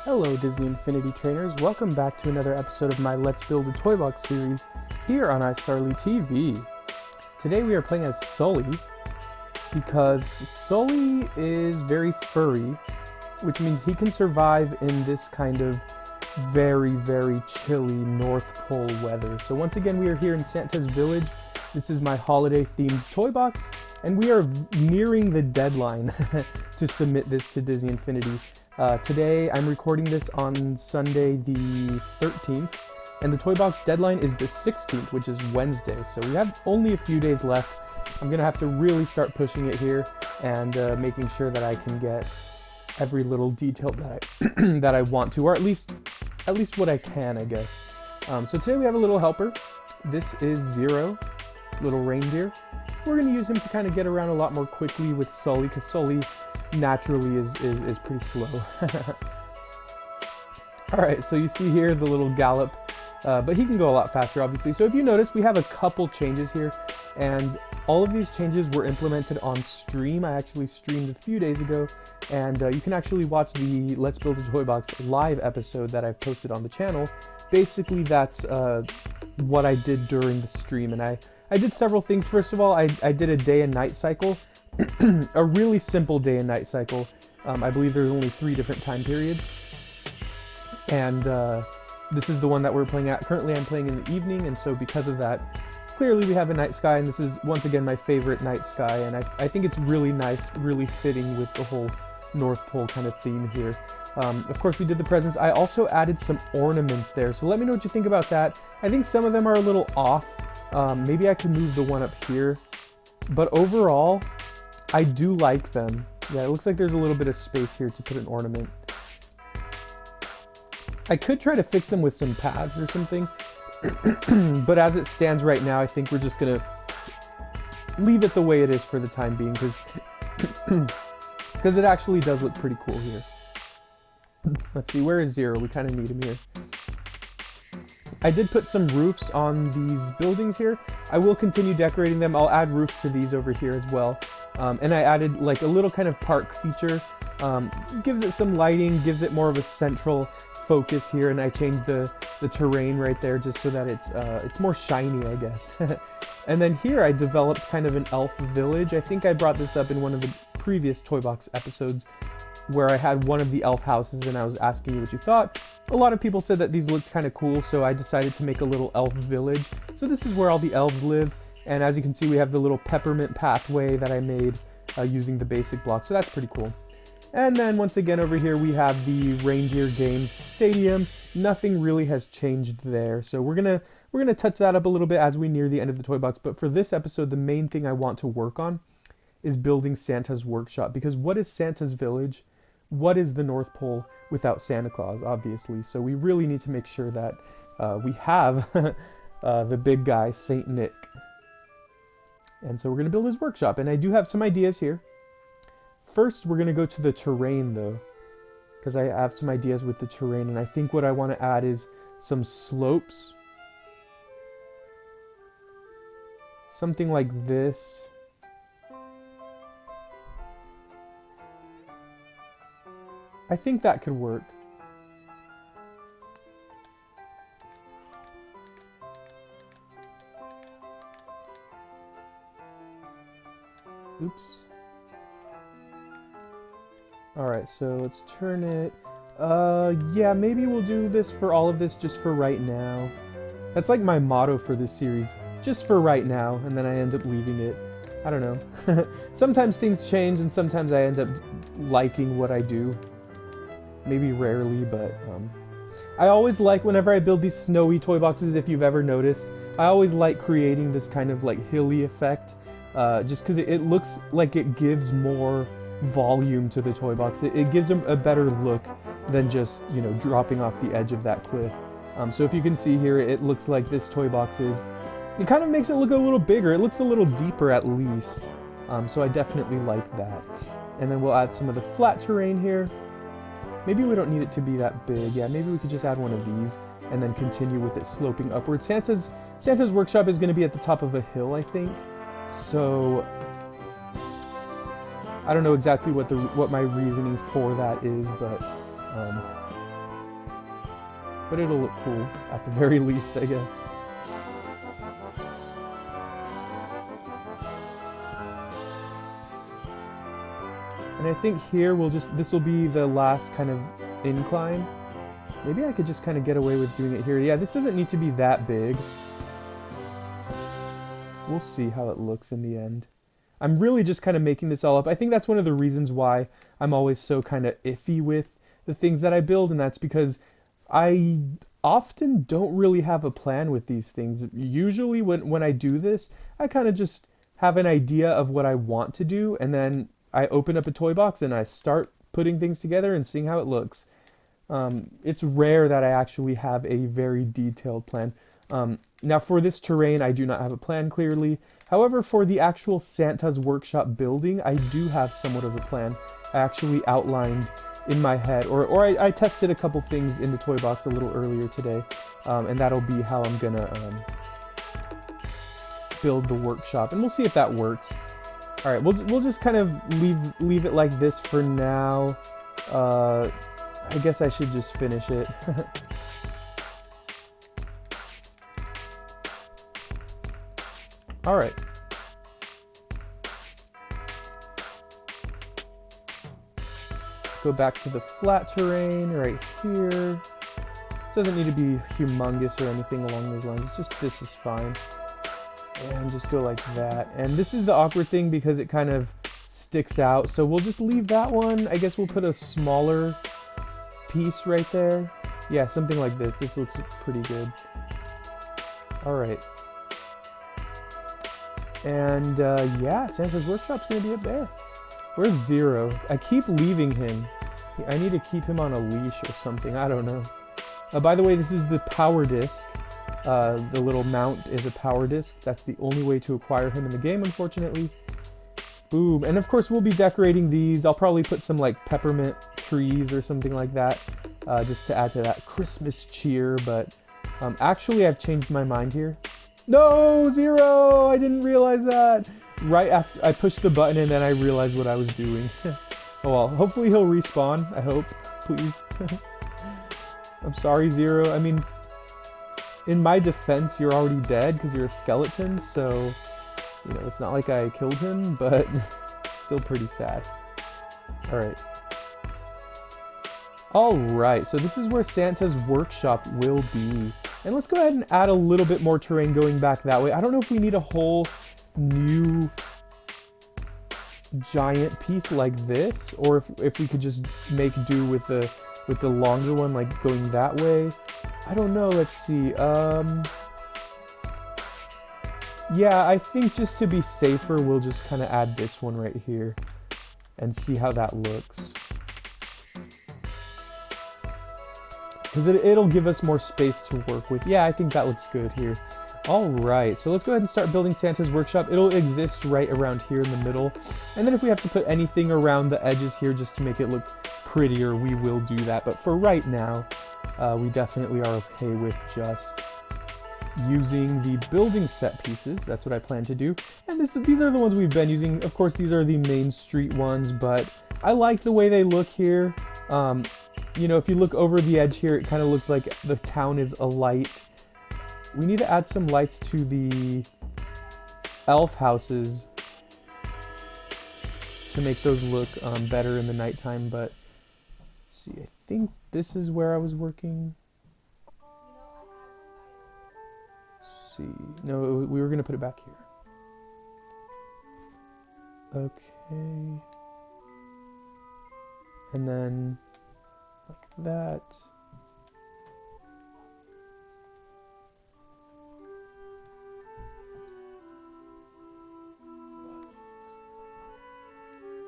Hello Disney Infinity Trainers, welcome back to another episode of my Let's Build a Toybox series here on iStarlyTV. Today we are playing as Sully, because Sully is very furry, which means he can survive in this kind of very, very chilly North Pole weather. So once again we are here in Santa's Village. This is my holiday themed Toybox, and we are nearing the deadline to submit this to Disney Infinity. Today I'm recording this on Sunday the 13th, and the Toybox deadline is the 16th, which is Wednesday. So we have only a few days left. I'm gonna have to really start pushing it here and making sure that I can get every little detail that I that I want to, or at least what I can, I guess. So today we have a little helper. This is Zero, little reindeer. We're gonna use him to kind of get around a lot more quickly with Sully, because Sully naturally is pretty slow. Alright, so you see here the little gallop, but he can go a lot faster, obviously. So if you notice, we have a couple changes here, and all of these changes were implemented on stream. I actually streamed a few days ago, and you can actually watch the Let's Build a Toybox live episode that I've posted on the channel. Basically, that's what I did during the stream, and I did several things. First of all, I did a day and night cycle. A really simple day and night cycle. I believe there's only 3 different time periods, and this is the one that we're playing at. Currently I'm playing in the evening, and so because of that, clearly we have a night sky, and this is once again my favorite night sky, and I think it's really nice, really fitting with the whole North Pole kind of theme here. Of course we did the presents. I also added some ornaments there, so let me know what you think about that. I think some of them are a little off. Maybe I could move the one up here, but overall I do like them. Yeah, it looks like there's a little bit of space here to put an ornament. I could try to fix them with some pads or something, but as it stands right now, I think we're just gonna leave it the way it is for the time being, because it actually does look pretty cool here. Let's see, where is Zero? We kind of need him here. I did put some roofs on these buildings here. I will continue decorating them. I'll add roofs to these over here as well. And I added like a little kind of park feature. Gives it some lighting, gives it more of a central focus here, and I changed the terrain right there just so that it's more shiny, I guess. And then here I developed kind of an elf village. I think I brought this up in one of the previous Toybox episodes, where I had one of the elf houses and I was asking you what you thought. A lot of people said that these looked kind of cool, so I decided to make a little elf village. So this is where all the elves live, and as you can see we have the little peppermint pathway that I made using the basic block, so that's pretty cool. And then once again over here we have the Reindeer Games Stadium. Nothing really has changed there, so we're gonna touch that up a little bit as we near the end of the Toybox. But for this episode, the main thing I want to work on is building Santa's workshop, because what is Santa's village? What is the North Pole without Santa Claus, obviously? So we really need to make sure that we have the big guy, Saint Nick. And so we're going to build his workshop, and I do have some ideas here. First, we're going to go to the terrain, though, because I have some ideas with the terrain, and I think what I want to add is some slopes. Something like this. I think that could work. Oops. Alright, so let's turn it. Yeah, maybe we'll do this for all of this just for right now. That's like my motto for this series. Just for right now, and then I end up leaving it. I don't know. Sometimes things change, and sometimes I end up liking what I do. Maybe rarely, but I always like, whenever I build these snowy toy boxes, if you've ever noticed, I always like creating this kind of like hilly effect, just because it looks like it gives more volume to the toy box. It gives them a better look than just, you know, dropping off the edge of that cliff. So if you can see here, it looks like this toy box it kind of makes it look a little bigger. It looks a little deeper at least. So I definitely like that. And then we'll add some of the flat terrain here. Maybe we don't need it to be that big. Yeah, maybe we could just add one of these and then continue with it sloping upward. Santa's workshop is going to be at the top of a hill, I think. So I don't know exactly what my reasoning for that is, but but it'll look cool at the very least, I guess. And I think here this will be the last kind of incline. Maybe I could just kind of get away with doing it here. Yeah, this doesn't need to be that big. We'll see how it looks in the end. I'm really just kind of making this all up. I think that's one of the reasons why I'm always so kind of iffy with the things that I build, and that's because I often don't really have a plan with these things. Usually when I do this, I kind of just have an idea of what I want to do, and then I open up a Toybox and I start putting things together and seeing how it looks. It's rare that I actually have a very detailed plan. Now for this terrain, I do not have a plan clearly. However, for the actual Santa's Workshop building, I do have somewhat of a plan. I actually outlined in my head, or I tested a couple things in the Toybox a little earlier today, and that'll be how I'm gonna build the workshop, and we'll see if that works. All right, we'll just kind of leave it like this for now. I guess I should just finish it. All right. Go back to the flat terrain right here. It doesn't need to be humongous or anything along those lines. It's just this is fine. And just go like that. And this is the awkward thing because it kind of sticks out. So we'll just leave that one. I guess we'll put a smaller piece right there. Yeah, something like this. This looks pretty good. All right. And yeah, Santa's Workshop's gonna be up there. Where's Zero? I keep leaving him. I need to keep him on a leash or something. I don't know. By the way, this is the power disc. The little mount is a power disc. That's the only way to acquire him in the game, unfortunately. Boom. And of course, we'll be decorating these. I'll probably put some like peppermint trees or something like that, just to add to that Christmas cheer. But actually, I've changed my mind here. No, Zero! I didn't realize that. Right after I pushed the button and then I realized what I was doing. Oh well, hopefully he'll respawn. I hope. Please. I'm sorry, Zero. I mean, in my defense, you're already dead because you're a skeleton, so, you know, it's not like I killed him, but still pretty sad. Alright. Alright, so this is where Santa's Workshop will be. And let's go ahead and add a little bit more terrain going back that way. I don't know if we need a whole new giant piece like this, or if we could just make do with the longer one, like going that way. I don't know, let's see. Yeah, I think just to be safer, we'll just kind of add this one right here and see how that looks. Because it'll give us more space to work with. Yeah, I think that looks good here. Alright, so let's go ahead and start building Santa's Workshop. It'll exist right around here in the middle. And then if we have to put anything around the edges here just to make it look prettier, we will do that. But for right now, we definitely are okay with just using the building set pieces. That's what I plan to do. And these are the ones we've been using. Of course, these are the Main Street ones, but I like the way they look here. You know, if you look over the edge here, it kind of looks like the town is alight. We need to add some lights to the elf houses to make those look better in the nighttime, but let's see, I think this is where I was working. Let's see, no, we were going to put it back here. Okay. And then like that.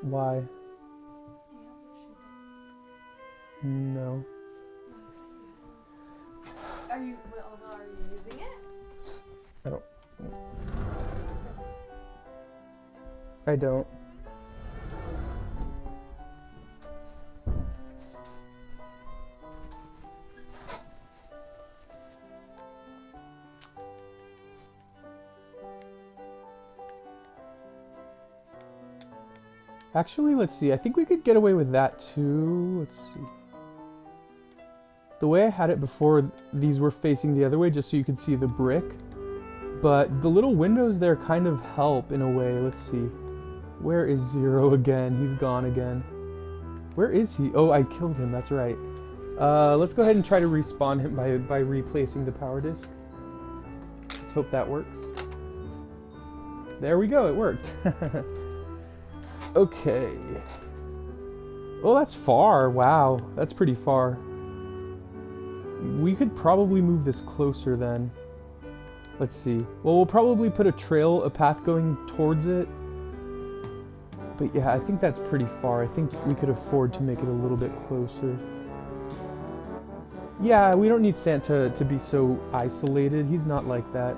Why? No. Are you using it? I don't. I don't. Actually, let's see. I think we could get away with that too. Let's see. The way I had it before, these were facing the other way just so you could see the brick. But the little windows there kind of help in a way. Let's see. Where is Zero again? He's gone again. Where is he? Oh, I killed him. That's right. Let's go ahead and try to respawn him by replacing the power disc. Let's hope that works. There we go. It worked. Okay. Oh, that's far. Wow. That's pretty far. We could probably move this closer then. Let's see. Well, we'll probably put a trail, a path going towards it. But yeah, I think that's pretty far. I think we could afford to make it a little bit closer. Yeah, we don't need Santa to be so isolated. He's not like that.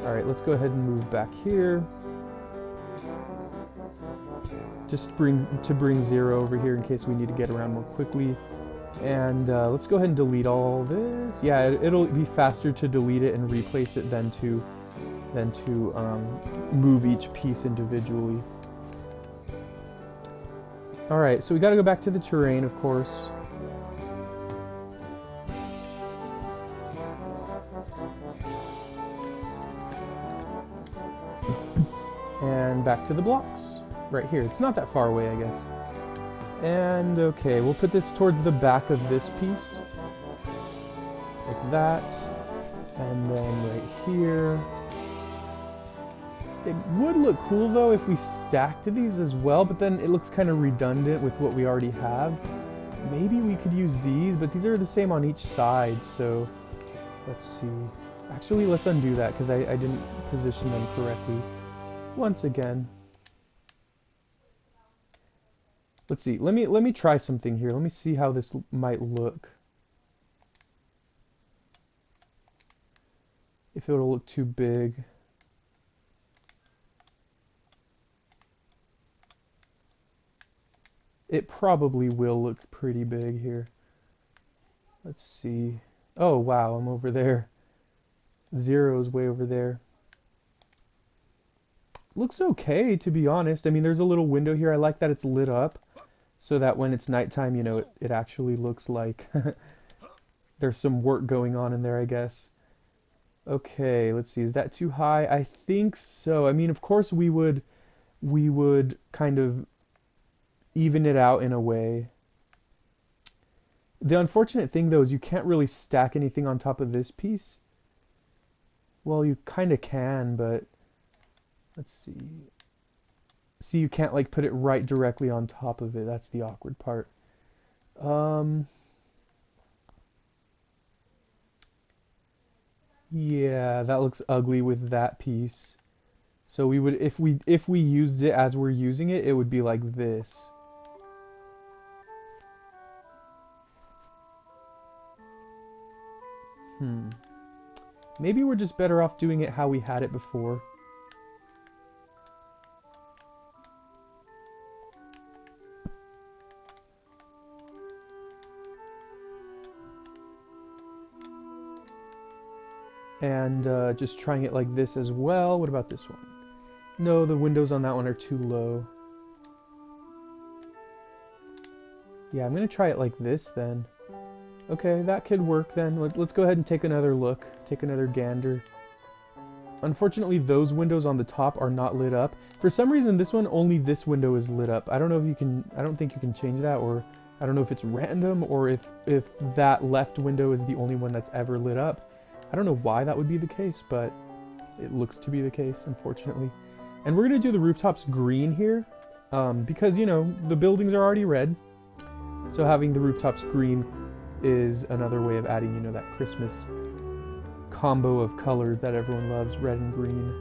Alright, let's go ahead and move back here. Just bring Zero over here in case we need to get around more quickly. And let's go ahead and delete all this. Yeah, it'll be faster to delete it and replace it than to move each piece individually. Alright, so we gotta go back to the terrain, of course. And back to the blocks. Right here. It's not that far away, I guess. And okay, we'll put this towards the back of this piece. Like that. And then right here. It would look cool though if we stacked these as well, but then it looks kind of redundant with what we already have. Maybe we could use these, but these are the same on each side, so let's see. Actually, let's undo that because I didn't position them correctly. Once again. Let's see. Let me try something here. Let me see how this might look. If it'll look too big. It probably will look pretty big here. Let's see. Oh, wow, I'm over there. Zero's way over there. Looks okay, to be honest. I mean, there's a little window here. I like that it's lit up so that when it's nighttime, you know, it actually looks like there's some work going on in there, I guess. Okay, let's see. Is that too high? I think so. I mean, of course we would kind of even it out in a way. The unfortunate thing though is you can't really stack anything on top of this piece. Well, you kind of can, but let's see. See, you can't like put it right directly on top of it. That's the awkward part. Yeah, that looks ugly with that piece. So we would, if we used it as we're using it, it would be like this. Maybe we're just better off doing it how we had it before. And just trying it like this as well. What about this one? No, the windows on that one are too low. Yeah, I'm going to try it like this then. Okay, that could work then. Let's go ahead and take another look. Take another gander. Unfortunately, those windows on the top are not lit up. For some reason, this one, only this window is lit up. I don't know if you can... I don't think you can change that, or... I don't know if it's random, or if that left window is the only one that's ever lit up. I don't know why that would be the case, but it looks to be the case, unfortunately. And we're going to do the rooftops green here, because, you know, the buildings are already red. So having the rooftops green is another way of adding, you know, that Christmas combo of colors that everyone loves, red and green.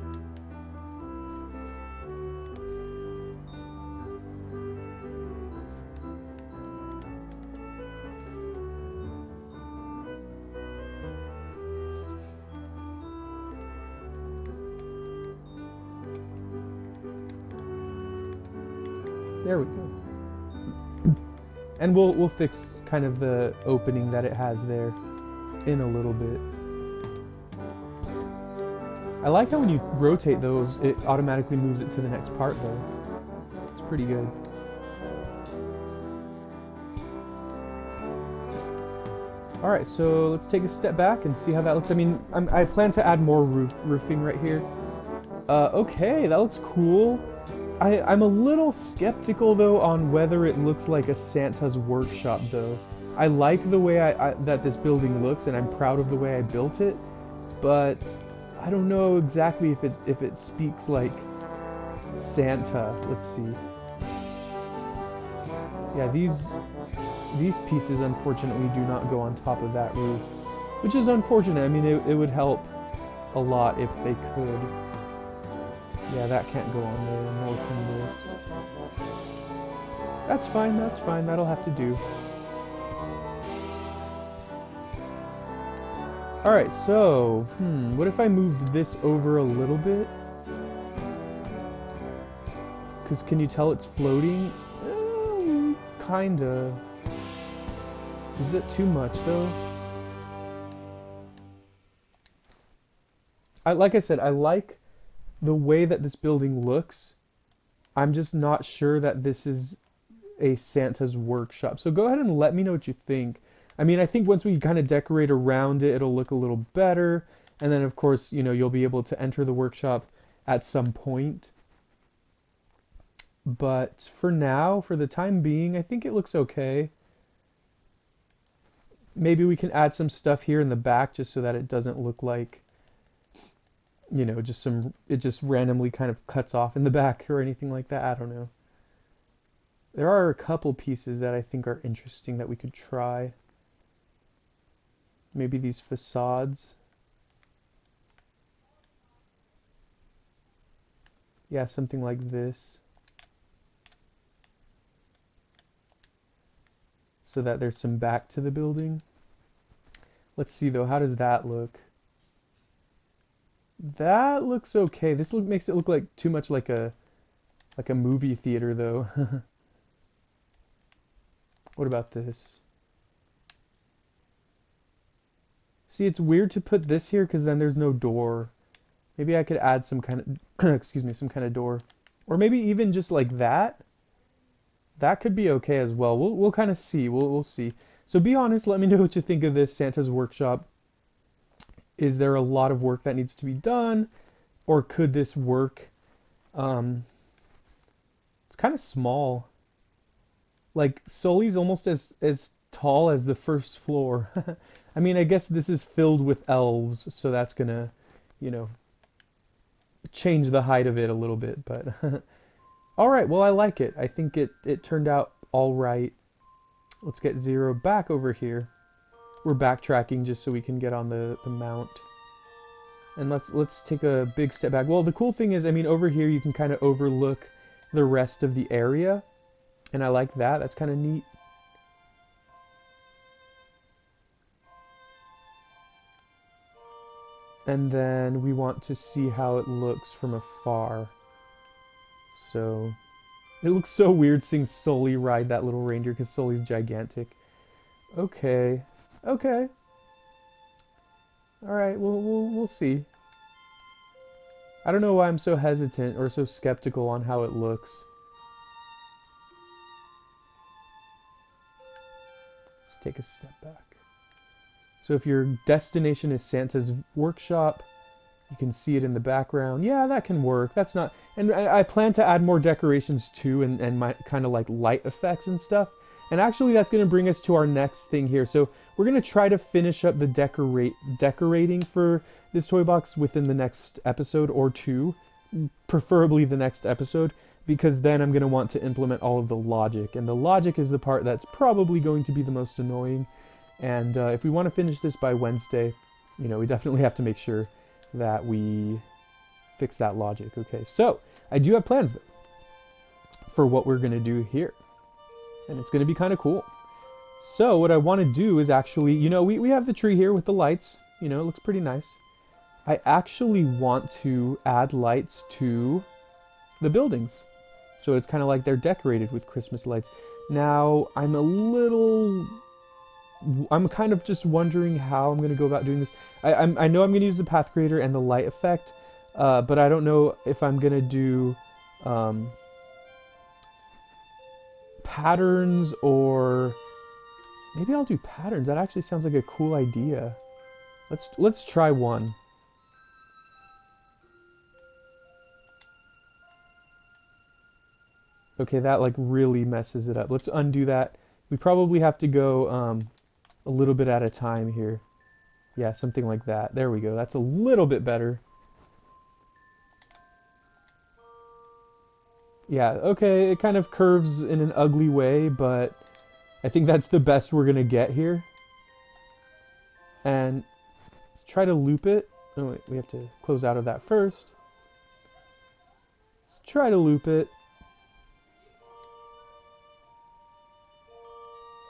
There we go. And we'll fix kind of the opening that it has there in a little bit. I like how when you rotate those, it automatically moves it to the next part though. It's pretty good. Alright, so let's take a step back and see how that looks. I mean, I plan to add more roofing right here. Okay, that looks cool. I'm a little skeptical, though, on whether it looks like a Santa's workshop, though. I like the way that this building looks, and I'm proud of the way I built it, but I don't know exactly if it speaks like Santa. Let's see. Yeah, these pieces unfortunately do not go on top of that roof, which is unfortunate. I mean, it would help a lot if they could. Yeah, that can't go on there, nor can this. That's fine, that'll have to do. Alright, so, what if I moved this over a little bit? Because can you tell it's floating? Kinda. Is that too much, though? Like I said, I like the way that this building looks. I'm just not sure that this is a Santa's workshop. So go ahead and let me know what you think. I mean, I think once we kind of decorate around it, it'll look a little better. And then, of course, you know, you'll be able to enter the workshop at some point. But for now, for the time being, I think it looks okay. Maybe we can add some stuff here in the back just so that it doesn't look like, you know, it just randomly kind of cuts off in the back or anything like that. I don't know. There are a couple pieces that I think are interesting that we could try. Maybe these facades. Yeah, something like this. So that there's some back to the building. Let's see though, how does that look? That looks okay. This makes it look like too much like a movie theater though. What about this? See, it's weird to put this here because then there's no door. Maybe I could add some kind of excuse me, some kind of door. Or maybe even just like that. That could be okay as well. We'll kind of see. We'll see. So be honest, let me know what you think of this Santa's workshop. Is there a lot of work that needs to be done? Or could this work? It's kind of small. Like, Sully's almost as tall as the first floor. I mean, I guess this is filled with elves, so that's gonna, you know, change the height of it a little bit, but all right, well, I like it. I think it turned out all right. Let's get Zero back over here. We're backtracking just so we can get on the mount. And let's take a big step back. Well, the cool thing is, I mean, over here you can kind of overlook the rest of the area. And I like that. That's kind of neat. And then we want to see how it looks from afar. So, it looks so weird seeing Sully ride that little reindeer because Sully's gigantic. Okay. Okay. Alright, we'll see. I don't know why I'm so hesitant or so skeptical on how it looks. Let's take a step back. So if your destination is Santa's workshop, you can see it in the background. Yeah, that can work. That's not... And I plan to add more decorations too, and my kind of like light effects and stuff. And actually that's going to bring us to our next thing here. So we're going to try to finish up the decorating for this toy box within the next episode or two. Preferably the next episode, because then I'm going to want to implement all of the logic. And the logic is the part that's probably going to be the most annoying. And if we want to finish this by Wednesday, you know, we definitely have to make sure that we fix that logic. Okay, so I do have plans though for what we're going to do here. And it's going to be kind of cool. So what I want to do is actually, you know, we have the tree here with the lights. You know, it looks pretty nice. I actually want to add lights to the buildings. So it's kind of like they're decorated with Christmas lights. Now, I'm kind of just wondering how I'm going to go about doing this. I know I'm going to use the path creator and the light effect, but I don't know if I'm going to do patterns or Maybe I'll do patterns. That actually sounds like a cool idea. Let's try one. Okay, that like really messes it up. Let's undo that. We probably have to go a little bit at a time here. Yeah, something like that. There we go. That's a little bit better. Yeah, okay, it kind of curves in an ugly way, but I think that's the best we're gonna get here. And let's try to loop it. Oh wait, we have to close out of that first. Let's try to loop it.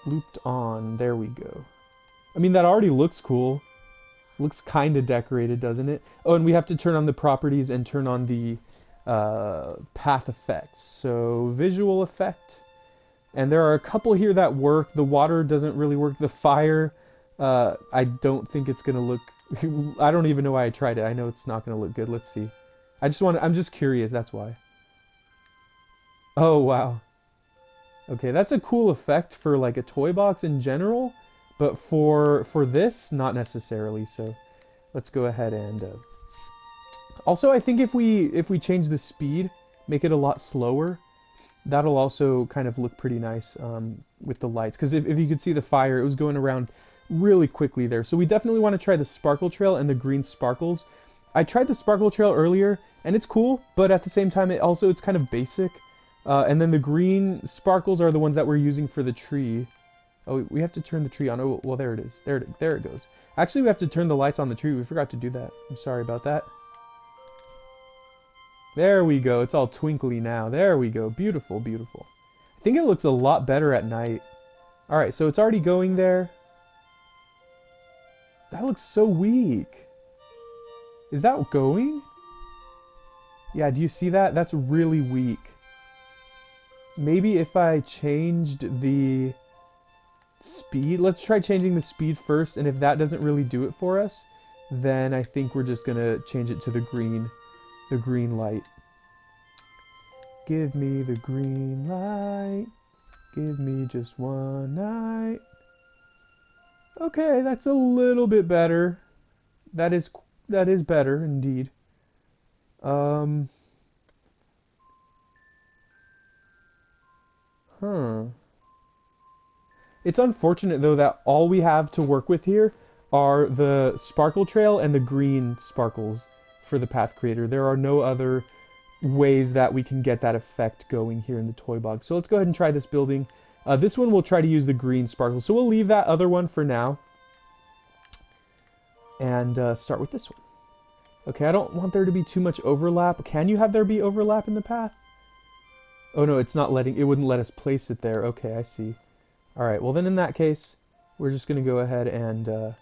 Looped on. There we go. I mean, that already looks cool. Looks kind of decorated, doesn't it? Oh, and we have to turn on the properties and turn on the path effects. So, visual effect. And there are a couple here that work. The water doesn't really work. The fire, I don't think it's going to look... I don't even know why I tried it. I know it's not going to look good. Let's see. I'm just curious, that's why. Oh, wow. Okay, that's a cool effect for like a toy box in general, but for this, not necessarily. So let's go ahead and also I think if we change the speed, make it a lot slower, that'll also kind of look pretty nice with the lights. Because if you could see the fire, it was going around really quickly there. So we definitely want to try the sparkle trail and the green sparkles. I tried the sparkle trail earlier, and it's cool, but at the same time, it's kind of basic. And then the green sparkles are the ones that we're using for the tree. Oh, we have to turn the tree on. Oh, well, there it is. There it goes. Actually, we have to turn the lights on the tree. We forgot to do that. I'm sorry about that. There we go. It's all twinkly now. There we go. Beautiful, beautiful. I think it looks a lot better at night. All right, so it's already going there. That looks so weak. Is that going? Yeah, do you see that? That's really weak. Maybe if I changed the speed, let's try changing the speed first, and if that doesn't really do it for us, then I think we're just gonna change it to the green light. Give me the green light, give me just one night. Okay, that's a little bit better. That is better indeed. Huh. It's unfortunate though that all we have to work with here are the sparkle trail and the green sparkles for the path creator. There are no other ways that we can get that effect going here in the toy box. So let's go ahead and try this building. This one we'll try to use the green sparkles. So we'll leave that other one for now. And start with this one. Okay, I don't want there to be too much overlap. Can you have there be overlap in the path? Oh no, it's not letting, it wouldn't let us place it there. Okay, I see. Alright, well then in that case, we're just going to go ahead and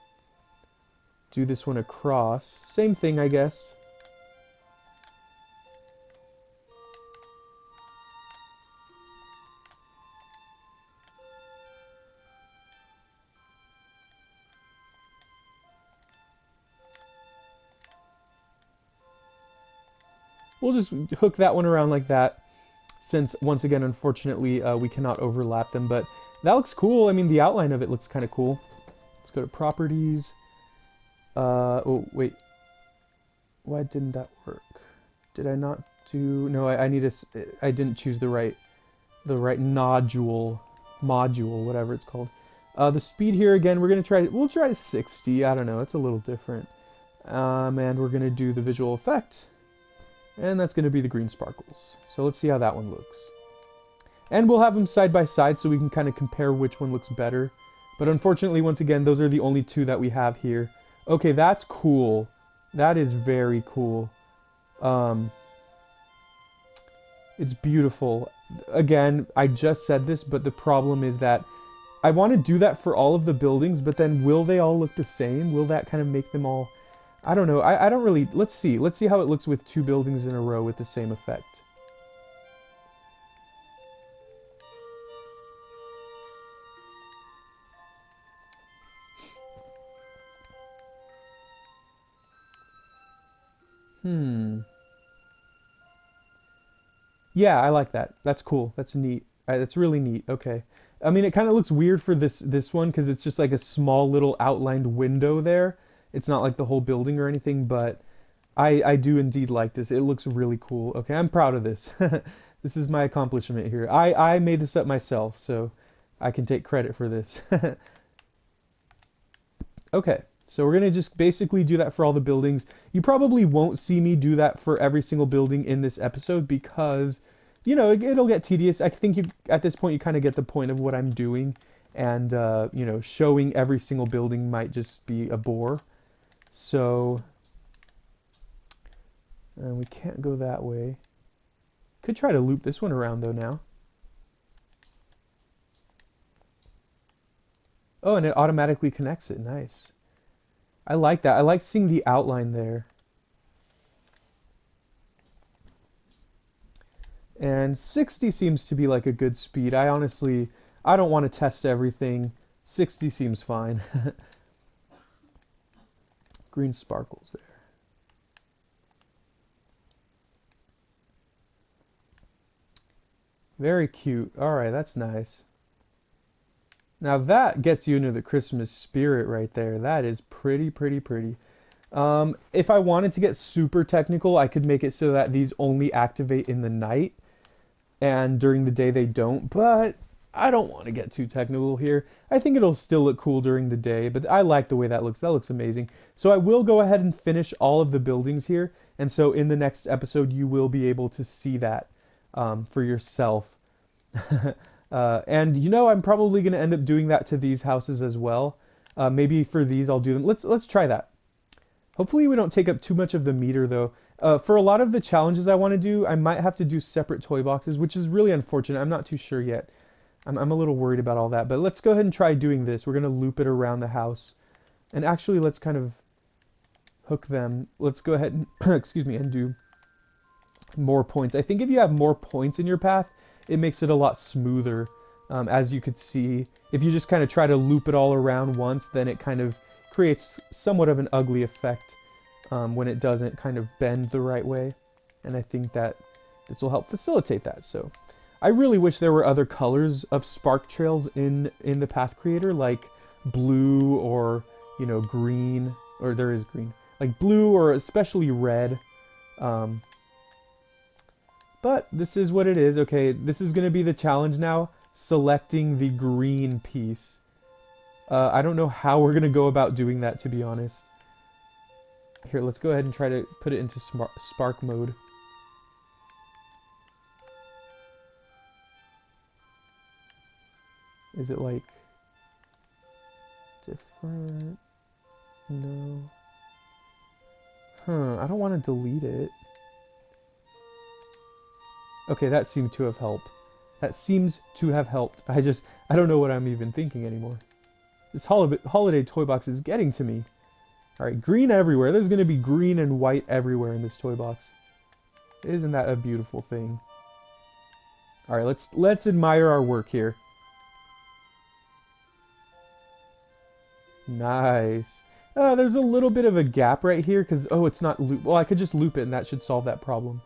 do this one across. Same thing, I guess. We'll just hook that one around like that, since, once again, unfortunately, we cannot overlap them. But that looks cool. I mean, the outline of it looks kind of cool. Let's go to properties. Oh, wait. Why didn't that work? Did I not do... No, I need to... I didn't choose the right module, whatever it's called. The speed here, again, we're going to try... We'll try 60. I don't know. It's a little different. And we're going to do the visual effect. And that's going to be the green sparkles. So let's see how that one looks. And we'll have them side by side so we can kind of compare which one looks better. But unfortunately, once again, those are the only two that we have here. Okay, that's cool. That is very cool. It's beautiful. Again, I just said this, but the problem is that I want to do that for all of the buildings, but then will they all look the same? Will that kind of make them all... I don't know. I don't really... Let's see. Let's see how it looks with two buildings in a row with the same effect. Yeah, I like that. That's cool. That's neat. That's really neat. Okay. I mean, it kind of looks weird for this one because it's just like a small little outlined window there. It's not like the whole building or anything, but I do indeed like this. It looks really cool. Okay, I'm proud of this. This is my accomplishment here. I made this up myself, so I can take credit for this. Okay, so we're gonna just basically do that for all the buildings. You probably won't see me do that for every single building in this episode because, you know, it'll get tedious. I think you, at this point, you kind of get the point of what I'm doing, and you know, showing every single building might just be a bore. So, we can't go that way. Could try to loop this one around though now. Oh, and it automatically connects it. Nice. I like that. I like seeing the outline there. And 60 seems to be like a good speed. I honestly, I don't want to test everything. 60 seems fine. Green sparkles there. Very cute. All right, that's nice. Now that gets you into the Christmas spirit right there. That is pretty, pretty, pretty. If I wanted to get super technical, I could make it so that these only activate in the night, and during the day they don't, but I don't want to get too technical here. I think it'll still look cool during the day, but I like the way that looks. That looks amazing. So I will go ahead and finish all of the buildings here, and so in the next episode you will be able to see that for yourself. And you know, I'm probably going to end up doing that to these houses as well. Maybe for these I'll do them. Let's try that. Hopefully we don't take up too much of the meter though. For a lot of the challenges I want to do, I might have to do separate toy boxes, which is really unfortunate. I'm not too sure yet. I'm a little worried about all that, but let's go ahead and try doing this. We're going to loop it around the house. And actually, let's kind of hook them. Let's go ahead and, excuse me, and do more points. I think if you have more points in your path, it makes it a lot smoother. As you could see, if you just kind of try to loop it all around once, then it kind of creates somewhat of an ugly effect when it doesn't kind of bend the right way. And I think that this will help facilitate that. So I really wish there were other colors of spark trails in the path creator, like blue or, you know, green, or there is green, like blue or especially red. But this is what it is. Okay, this is going to be the challenge now, selecting the green piece. I don't know how we're going to go about doing that, to be honest. Here, let's go ahead and try to put it into spark mode. Is it like different? No. I don't want to delete it. Okay, that seemed to have helped. That seems to have helped. I don't know what I'm even thinking anymore. This holiday toy box is getting to me. Alright, green everywhere. There's going to be green and white everywhere in this toy box. Isn't that a beautiful thing? Alright, let's admire our work here. Nice. There's a little bit of a gap right here because, oh, it's not loop. Well, I could just loop it and that should solve that problem.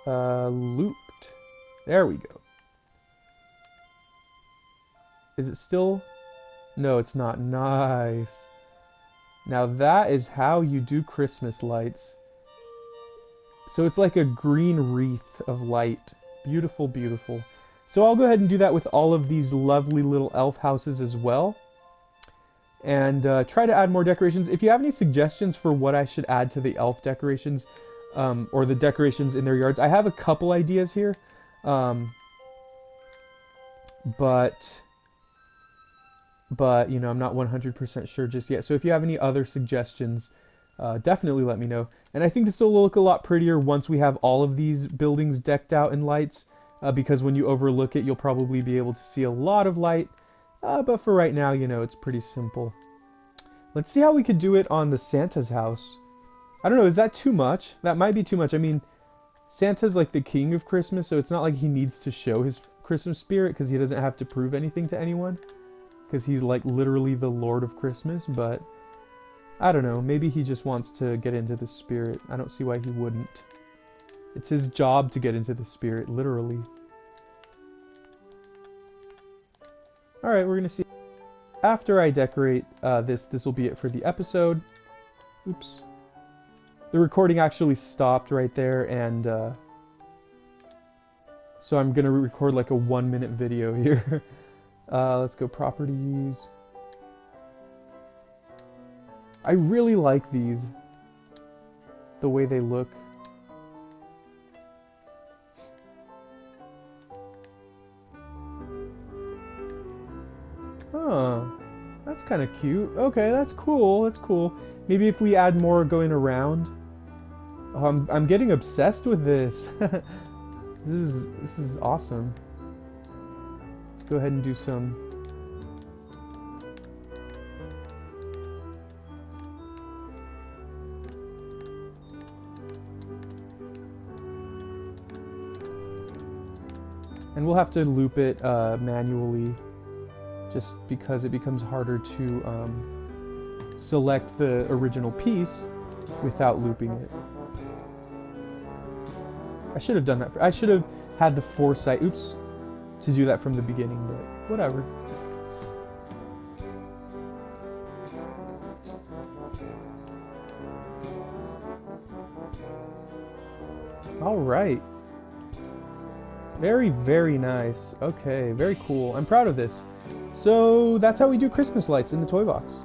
Looped. There we go. Is it still? No, it's not. Nice. Now that is how you do Christmas lights. So it's like a green wreath of light. Beautiful, beautiful. So I'll go ahead and do that with all of these lovely little elf houses as well. And try to add more decorations. If you have any suggestions for what I should add to the elf decorations, or the decorations in their yards, I have a couple ideas here. But you know, I'm not 100% sure just yet. So if you have any other suggestions, definitely let me know. And I think this will look a lot prettier once we have all of these buildings decked out in lights, because when you overlook it, you'll probably be able to see a lot of light. But for right now, you know, it's pretty simple. Let's see how we could do it on the Santa's house. I don't know, is that too much? That might be too much. I mean, Santa's like the king of Christmas, so it's not like he needs to show his Christmas spirit because he doesn't have to prove anything to anyone. Because he's like literally the Lord of Christmas, but I don't know, maybe he just wants to get into the spirit. I don't see why he wouldn't. It's his job to get into the spirit, literally. Alright, we're gonna see. After I decorate this will be it for the episode. Oops. The recording actually stopped right there, and so I'm gonna record like a 1-minute video here. Let's go properties. I really like these. The way they look. Huh. That's kind of cute. Okay, that's cool. That's cool. Maybe if we add more going around. Oh, I'm getting obsessed with this. This is awesome. Let's go ahead and do some. And we'll have to loop it manually, just because it becomes harder to select the original piece without looping it. I should have done that. I should have had the foresight, oops, to do that from the beginning, but whatever. All right. Very, very nice. Okay, very cool. I'm proud of this. So that's how we do Christmas lights in the Toybox.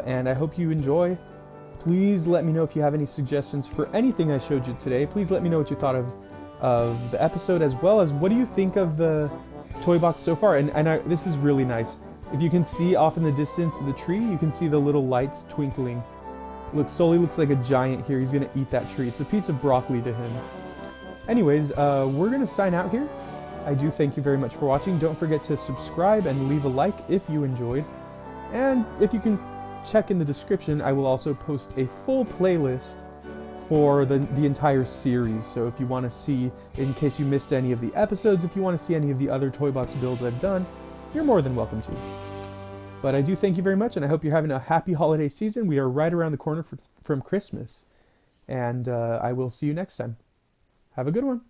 And I hope you enjoy. Please let me know if you have any suggestions for anything I showed you today. Please let me know what you thought of the episode, as well as what do you think of the Toybox so far. And this is really nice. If you can see off in the distance of the tree, you can see the little lights twinkling. Look, Sully looks like a giant here. He's gonna eat that tree. It's a piece of broccoli to him. Anyways, we're gonna sign out here. I do thank you very much for watching. Don't forget to subscribe and leave a like if you enjoyed. And if you can check in the description, I will also post a full playlist for the entire series. So if you want to see, in case you missed any of the episodes, if you want to see any of the other Toybox builds I've done, you're more than welcome to. But I do thank you very much, and I hope you're having a happy holiday season. We are right around the corner from Christmas. And I will see you next time. Have a good one.